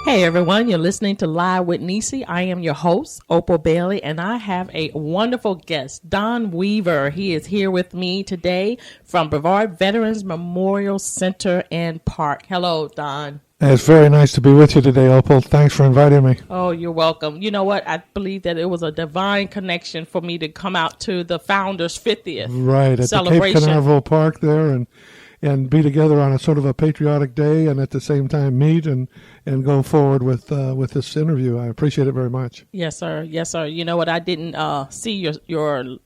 Hey everyone, you're listening to Live with Necee. I am your host, Opal Bailey, and I have a wonderful guest, Donn Weaver. He is here with me today from Brevard Veterans Memorial Center and Park. Hello, Donn. It's very nice to be with you today, Opal. Thanks for inviting me. Oh, you're welcome. You know what? I believe that it was a divine connection for me to come out to the Founders 50th right, at celebration. The Cape Canaveral Park there and be together on a sort of a patriotic day and at the same time meet and go forward with this interview. I appreciate it very much. Yes, sir. Yes, sir. You know what? I didn't see your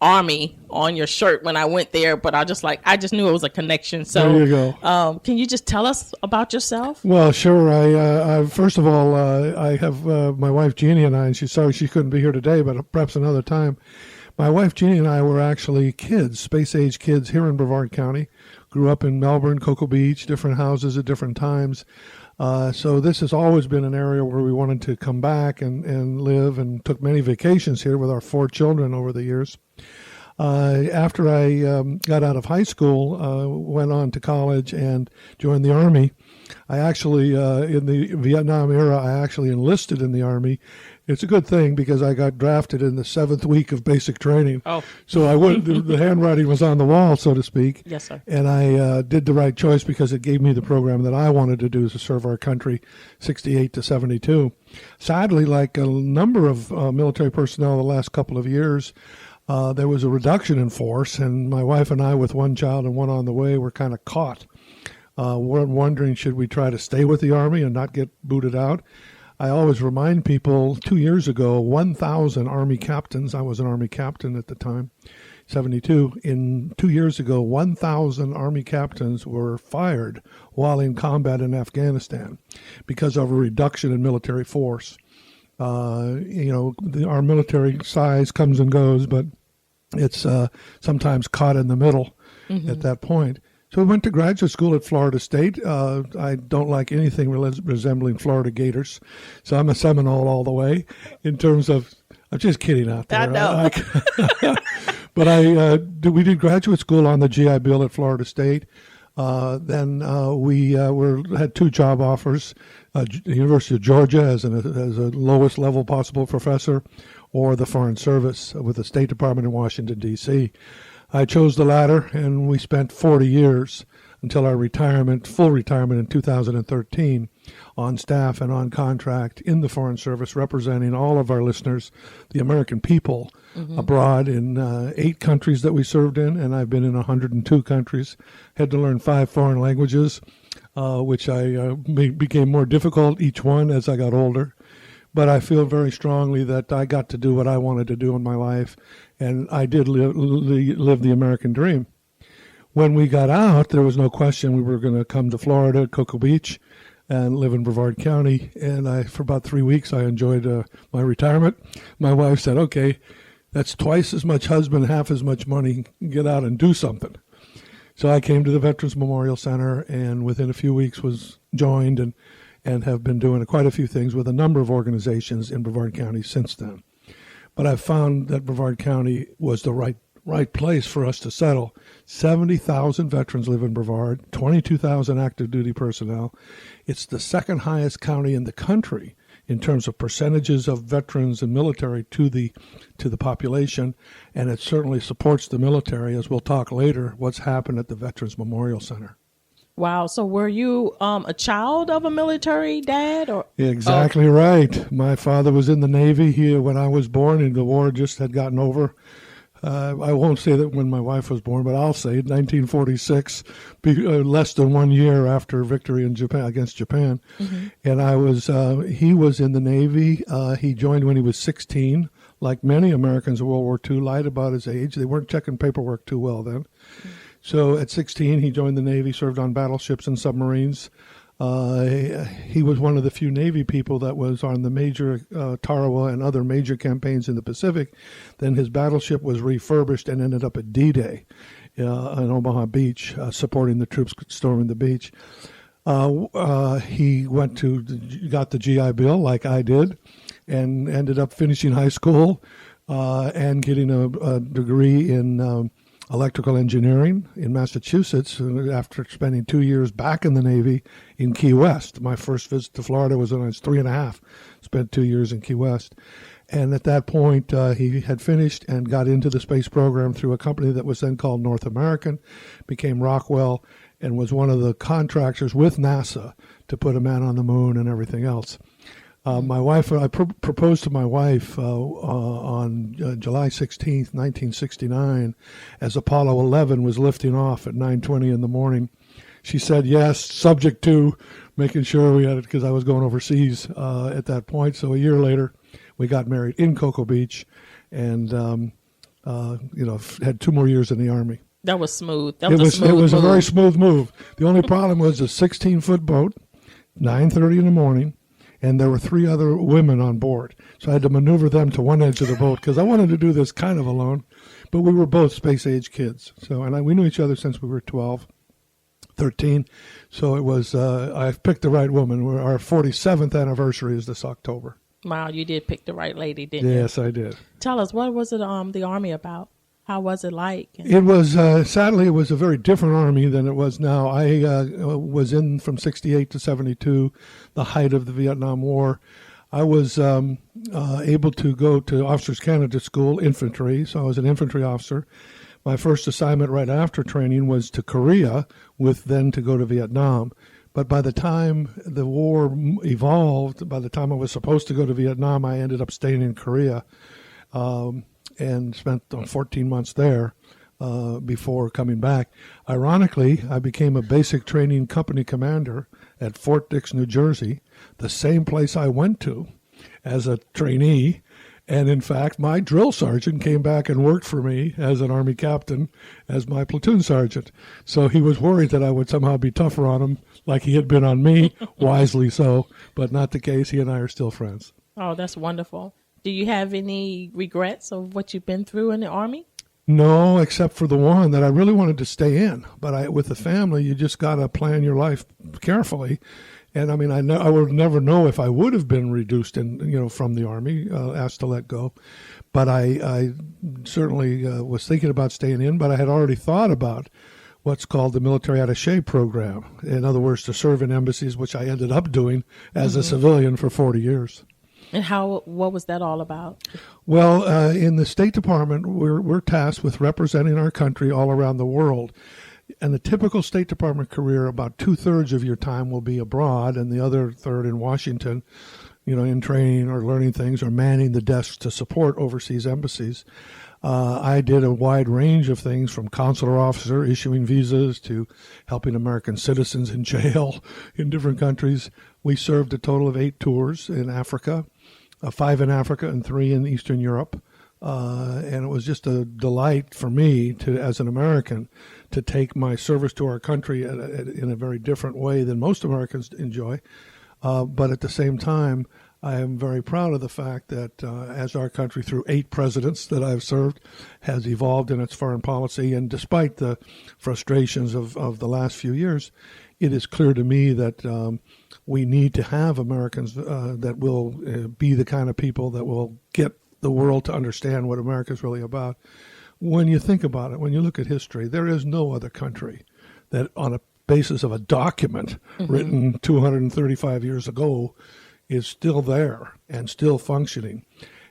Army on your shirt when I went there, but I just knew it was a connection. So there you go. Can you just tell us about yourself? Well, sure. I first of all, I have my wife Jeannie and I, and she's sorry she couldn't be here today, but perhaps another time. My wife Jeannie and I were actually kids, space-age kids here in Brevard County. Grew up in Melbourne, Cocoa Beach, different houses at different times. So this has always been an area where we wanted to come back and live, and took many vacations here with our 4 children over the years. After I got out of high school, went on to college and joined the Army. I actually, in the Vietnam era, I actually enlisted in the Army. It's a good thing because I got drafted in the 7th week of basic training. Oh. So I went, the handwriting was on the wall, so to speak. Yes, sir. And I did the right choice because it gave me the program that I wanted to do to serve our country, 68 to 72. Sadly, like a number of military personnel the last couple of years, there was a reduction in force, and my wife and I, with 1 child and 1 on the way, were kind of caught. We're wondering, should we try to stay with the Army and not get booted out? I always remind people, 2 years ago, 1,000 Army captains, I was an Army captain at the time, 72, 2 years ago, 1,000 Army captains were fired while in combat in Afghanistan because of a reduction in military force. Our military size comes and goes, but it's sometimes caught in the middle at that point. So we went to graduate school at Florida State. I don't like anything resembling Florida Gators, so I'm a Seminole all the way in terms of, I'm just kidding out there. I know. But we did graduate school on the GI Bill at Florida State. Then we had 2 job offers, the University of Georgia as a lowest level possible professor, or the Foreign Service with the State Department in Washington, D.C. I chose the latter, and we spent 40 years until our full retirement in 2013, on staff and on contract in the Foreign Service, representing all of our listeners, the American people, abroad in 8 countries that we served in, and I've been in 102 countries. Had to learn 5 foreign languages, which became more difficult each one as I got older. But I feel very strongly that I got to do what I wanted to do in my life, and I did live the American dream. When we got out, there was no question we were going to come to Florida, Cocoa Beach, and live in Brevard County. And for about 3 weeks, I enjoyed my retirement. My wife said, okay, that's twice as much husband, half as much money. Get out and do something. So I came to the Veterans Memorial Center, and within a few weeks was joined and have been doing quite a few things with a number of organizations in Brevard County since then. But I've found that Brevard County was the right place for us to settle. 70,000 veterans live in Brevard, 22,000 active duty personnel. It's the 2nd highest county in the country in terms of percentages of veterans and military to the population, and it certainly supports the military, as we'll talk later, what's happened at the Veterans Memorial Center. Wow. So were you a child of a military dad? Or Exactly right. My father was in the Navy when I was born, and the war just had gotten over. I won't say that when my wife was born, but I'll say 1946, less than 1 year after victory in Japan against Japan. And he was in the Navy. He joined when he was 16. Like many Americans in World War II, lied about his age. They weren't checking paperwork too well then. So at 16, he joined the Navy, served on battleships and submarines. He was one of the few Navy people that was on the major Tarawa and other major campaigns in the Pacific. Then his battleship was refurbished and ended up at D-Day on Omaha Beach, supporting the troops storming the beach. He got the GI Bill like I did, and ended up finishing high school and getting a degree in electrical engineering in Massachusetts after spending 2 years back in the Navy in Key West. My first visit to Florida was when I was 3.5, spent 2 years in Key West. And at that point, he had finished and got into the space program through a company that was then called North American, became Rockwell, and was one of the contractors with NASA to put a man on the moon and everything else. My wife, I proposed to my wife on July 16th, 1969, as Apollo 11 was lifting off at 9:20 in the morning. She said yes, subject to making sure we had it, because I was going overseas at that point. So a year later, we got married in Cocoa Beach, and had 2 more years in the Army. That was smooth. It was a very smooth move. The only problem was a 16-foot boat, 9:30 in the morning, and there were 3 other women on board. So I had to maneuver them to one edge of the boat because I wanted to do this kind of alone. But we were both space-age kids. We knew each other since we were 12, 13. So it was, I picked the right woman. Our 47th anniversary is this October. Wow, you did pick the right lady, didn't you? Yes, I did. Tell us, what was it the Army about? How was it like? It was, sadly, it was a very different Army than it was now. I was in from 68 to 72, the height of the Vietnam War. I was able to go to Officers Candidate School, infantry, so I was an infantry officer. My first assignment right after training was to Korea, with then to go to Vietnam. But by the time the war evolved, by the time I was supposed to go to Vietnam, I ended up staying in Korea. And spent 14 months there before coming back. Ironically, I became a basic training company commander at Fort Dix, New Jersey, the same place I went to as a trainee. And in fact, my drill sergeant came back and worked for me as an Army captain, as my platoon sergeant. So he was worried that I would somehow be tougher on him like he had been on me, wisely so, but not the case. He and I are still friends. Oh, that's wonderful. Do you have any regrets of what you've been through in the Army? No, except for the one that I really wanted to stay in. But with the family, you just got to plan your life carefully. And I mean, I would never know if I would have been reduced from the Army, asked to let go. But I certainly was thinking about staying in, but I had already thought about what's called the military attaché program. In other words, to serve in embassies, which I ended up doing as a civilian for 40 years. And what was that all about? Well, in the State Department, we're tasked with representing our country all around the world. And the typical State Department career, about 2/3 of your time will be abroad, and the other third in Washington, in training or learning things or manning the desks to support overseas embassies. I did a wide range of things, from consular officer, issuing visas, to helping American citizens in jail in different countries. We served a total of 8 tours in Africa, 5 in Africa and 3 in Eastern Europe. And it was just a delight for me, as an American, to take my service to our country in a very different way than most Americans enjoy. But at the same time, I am very proud of the fact that as our country, through 8 presidents that I've served, has evolved in its foreign policy, and despite the frustrations of the last few years, it is clear to me that we need to have Americans that will be the kind of people that will get the world to understand what America is really about. When you think about it, when you look at history, there is no other country that, on a basis of a document written 235 years ago, is still there and still functioning.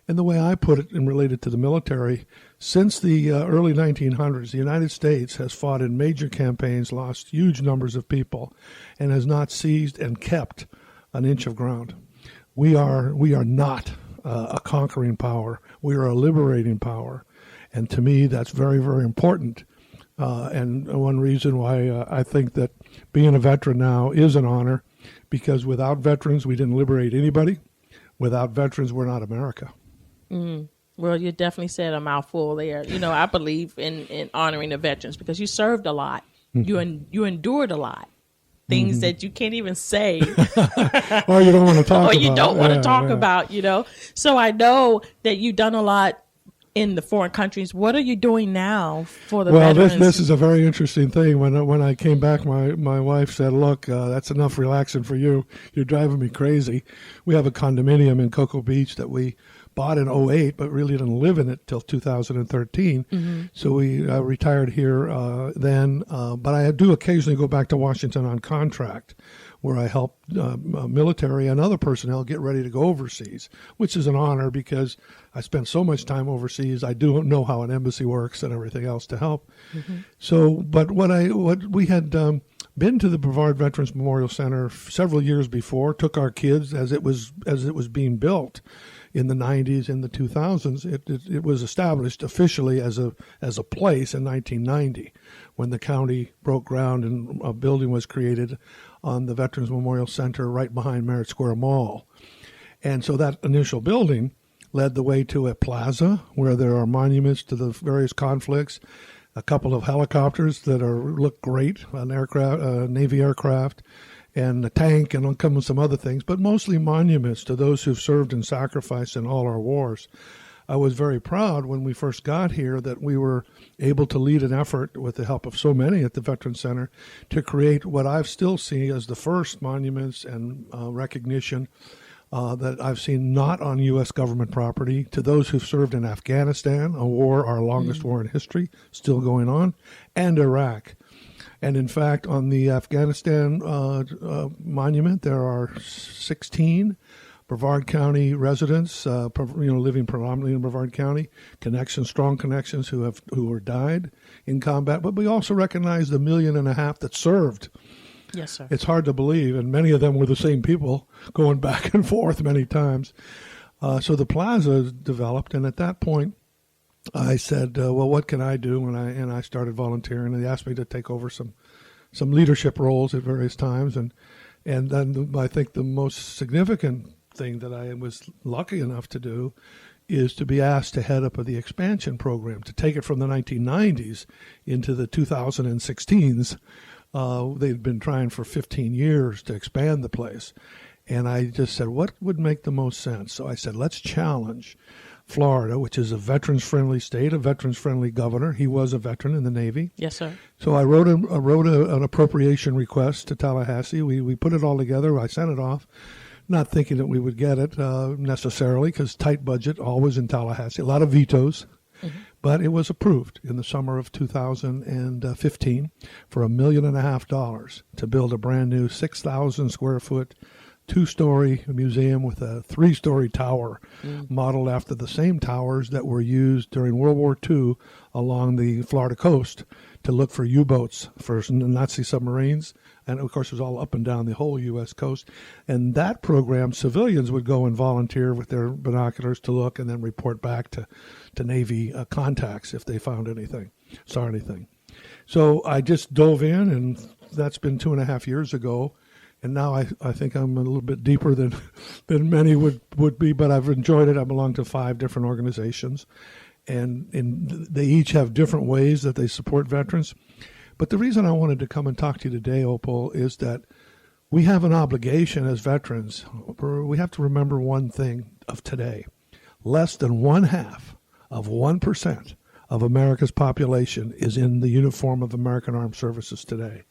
And the way I put it, and related to the military, since the early 1900s, the United States has fought in major campaigns, lost huge numbers of people, and has not seized and kept an inch of ground. We are not a conquering power. We are a liberating power. And to me, that's very, very important. And one reason why I think that being a veteran now is an honor, because without veterans, we didn't liberate anybody. Without veterans, we're not America. Well, you definitely said a mouthful there. I believe in honoring the veterans, because you served a lot. You endured a lot. Things that you can't even say. Or you don't want to talk about. Or you don't want to talk about, So I know that you've done a lot in the foreign countries. What are you doing now for the Well, veterans? this is a very interesting thing. When I came back, my wife said, "Look, that's enough relaxing for you. You're driving me crazy." We have a condominium in Cocoa Beach that we bought in '08, but really didn't live in it till 2013. So we retired here then. But I do occasionally go back to Washington on contract, where I help military and other personnel get ready to go overseas, which is an honor because I spent so much time overseas. I do know how an embassy works and everything else to help. So, but what we had been to the Brevard Veterans Memorial Center several years before, took our kids as it was being built in the 90s, in the 2000s. It was established officially as a place in 1990 when the county broke ground and a building was created on the Veterans Memorial Center right behind Merritt Square Mall. And so that initial building led the way to a plaza where there are monuments to the various conflicts, a couple of helicopters that look great, an aircraft, Navy aircraft, and a tank, and some other things, but mostly monuments to those who've served and sacrificed in all our wars. I was very proud when we first got here that we were able to lead an effort with the help of so many at the Veterans Center to create what I've still seen as the first monuments and recognition that I've seen not on U.S. government property to those who've served in Afghanistan, a war, our longest war in history, still going on, and Iraq. And in fact, on the Afghanistan monument, there are 16 Brevard County residents, living predominantly in Brevard County, strong connections who were died in combat. But we also recognize the 1.5 million that served. Yes, sir. It's hard to believe, and many of them were the same people going back and forth many times. So the plaza developed, and at that point, I said, well, what can I do? And I started volunteering, and they asked me to take over some leadership roles at various times. And then I think the most significant thing that I was lucky enough to do is to be asked to head up the expansion program, to take it from the 1990s into the 2016s. They'd been trying for 15 years to expand the place. And I just said, what would make the most sense? So I said, let's challenge Florida, which is a veterans-friendly state, a veterans-friendly governor. He was a veteran in the Navy. Yes, sir. So I wrote an appropriation request to Tallahassee. We put it all together. I sent it off, not thinking that we would get it necessarily, because tight budget, always in Tallahassee, a lot of vetoes. But it was approved in the summer of 2015 for $1.5 million to build a brand new 6,000 square foot, 2-story museum with a 3-story tower modeled after the same towers that were used during World War II along the Florida coast to look for U-boats for Nazi submarines. And, of course, it was all up and down the whole U.S. coast. And that program, civilians would go and volunteer with their binoculars to look and then report back to Navy contacts if they found anything, saw anything. So I just dove in, and that's been 2.5 years ago. And now I think I'm a little bit deeper than many would be, but I've enjoyed it. I belong to 5 different organizations, and they each have different ways that they support veterans. But the reason I wanted to come and talk to you today, Opal, is that we have an obligation as veterans. We have to remember one thing of today. Less than 0.5% of America's population is in the uniform of American Armed Services today.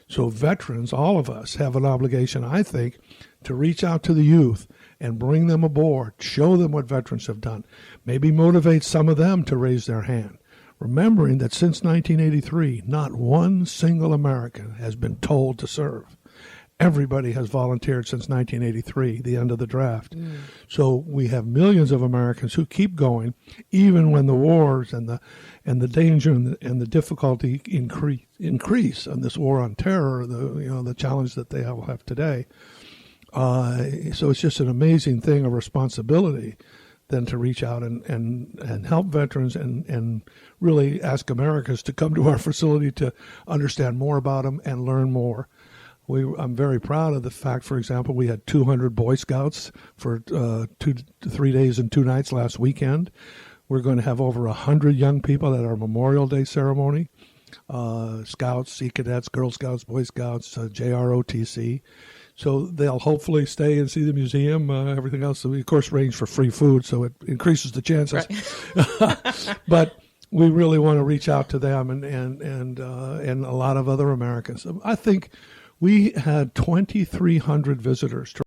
So veterans, all of us, have an obligation, I think, to reach out to the youth and bring them aboard, show them what veterans have done, maybe motivate some of them to raise their hand, remembering that since 1983, not one single American has been told to serve. Everybody has volunteered since 1983, the end of the draft. So we have millions of Americans who keep going, even when the wars and the danger and the difficulty increase on this war on terror, the challenge that they have today. So it's just an amazing thing, a responsibility, then to reach out and help veterans and really ask Americans to come to our facility to understand more about them and learn more. I'm very proud of the fact, for example, we had 200 Boy Scouts for 3 days and 2 nights last weekend. We're going to have over 100 young people at our Memorial Day ceremony. Scouts, Sea Cadets, Girl Scouts, Boy Scouts, JROTC. So they'll hopefully stay and see the museum. Everything else, we of course arrange for free food, so it increases the chances. Right. But we really want to reach out to them and a lot of other Americans. I think we had 2,300 visitors to